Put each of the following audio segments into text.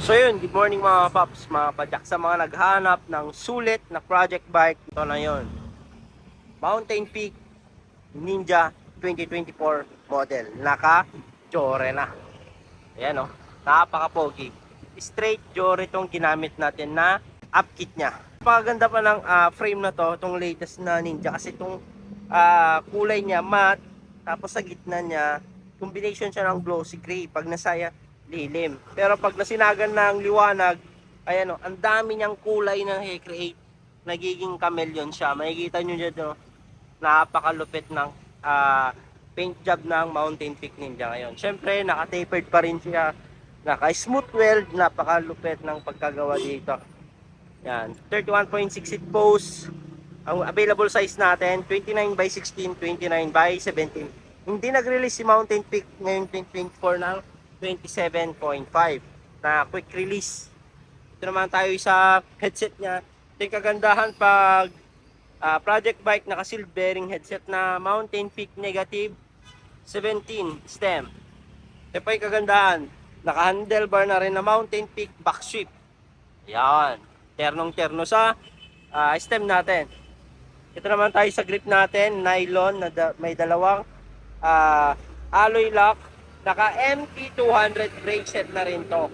So yun, good morning mga paps, mga padyak sa mga naghahanap ng sulit na project bike. Ito na yun, Mountain Peak Ninja 2024 model. Naka-Jore na. Ayan o, napaka-pogi. Straight Jore itong ginamit natin na upkit niya. Napakaganda pa ng frame na to, itong latest na Ninja. Kasi itong kulay niya matte, tapos sa gitna niya, combination siya ng glossy gray. Pag nasaya, lilim. Pero pag nasinagan ng liwanag, ayan o, ang dami niyang kulay na i-create. Nagiging chameleon siya. Makikita nyo dyan o, napakalupit ng paint job ng Mountain Peak Ninja ngayon. Syempre, naka-tapered pa rin siya. Naka-smooth weld, napakalupit ng pagkagawa dito. Yan, 31.6 seat post. Ang available size natin, 29 by 16, 29 by 17. Hindi nag-release si Mountain Peak ngayon 2024 ng 27.5 na quick release. Ito naman tayo sa headset niya. Ito yung kagandahan pag project bike naka sealed bearing headset na Mountain Peak negative 17 stem. Ito pa yung kagandahan, naka handlebar na rin na Mountain Peak back shift. Yan, ternong terno sa stem natin. Ito naman tayo sa grip natin, nylon na may dalawang alloy lock. Naka MT200 brake set na rin to.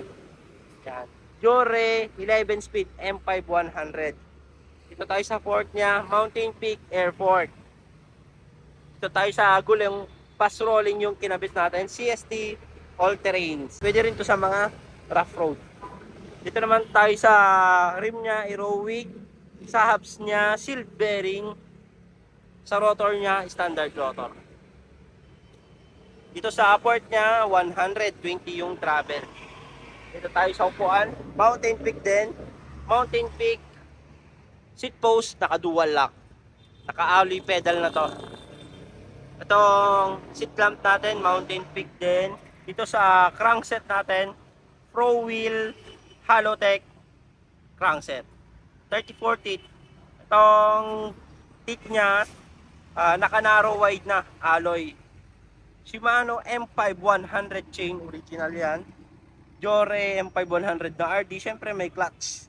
Yan, Jore 11 speed M5100. Dito tayo sa fork niya, Mountain Peak Air Fork. Dito tayo sa gulong fast rolling yung kinabit natin, CST All Terrains. Pwede rin to sa mga rough road. Dito naman tayo sa rim niya, Aerowick. Sa hubs niya, sealed bearing. Sa rotor niya, standard rotor. Dito sa port niya, 120 yung travel. Dito tayo sa upuan, Mountain Peak din. Mountain Peak seat post, naka dual lock. Naka alloy pedal na to. Itong seat clamp natin, Mountain Peak din. Dito sa crankset natin, Pro Wheel Halotech crankset. 34 teeth. Itong teeth niya, naka narrow wide na alloy. Shimano M5100 chain, original yan. Jore M5100 na RD, syempre may clutch.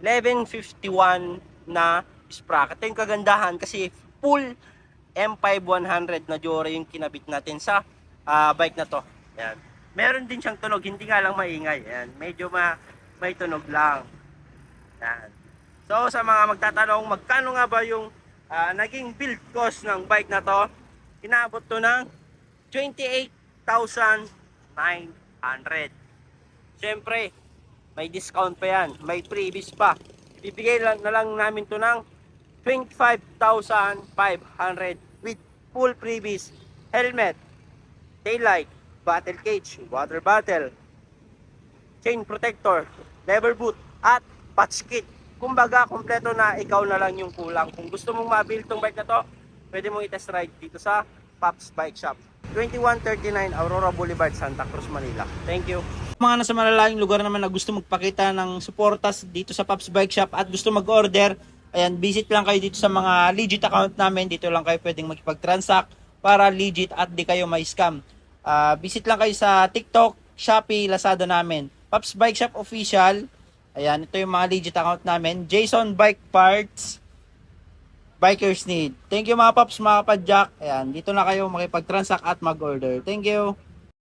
1151 na sprocket. Ito yung kagandahan kasi full M5100 na Jore yung kinabit natin sa bike na to. Ayan. Meron din siyang tunog, hindi nga lang maingay. Ayan. Medyo may tunog lang. Ayan. So sa mga magtatanong, magkano nga ba yung naging build cost ng bike na to? Inaabot to ng 28,900. Siyempre, may discount pa yan, may freebies pa. Ibibigay na lang namin to ng 25,500 with full freebies, helmet, taillight, battle cage, water bottle, chain protector, lever boot, at patch kit. Kumbaga, kompleto na, ikaw na lang yung kulang. Kung gusto mong ma-build tong bike na to, pwede mong i-test ride dito sa Pops Bike Shop, 2139 Aurora Boulevard, Santa Cruz, Manila. Thank you. Mga nasa malalayong lugar naman na gusto magpakita ng suportas dito sa Pops Bike Shop at gusto mag-order, ayan, visit lang kayo dito sa mga legit account namin. Dito lang kayo pwedeng makipag-transact para legit at di kayo may scam. Visit lang kayo sa TikTok, Shopee, Lazada namin. Pops Bike Shop Official. Ayan, ito yung mga legit account namin. Jason Bike Parts, Bikers Need. Thank you mga Pops, mga Padjak. Ayan, dito na kayo makipag-transact at mag-order. Thank you.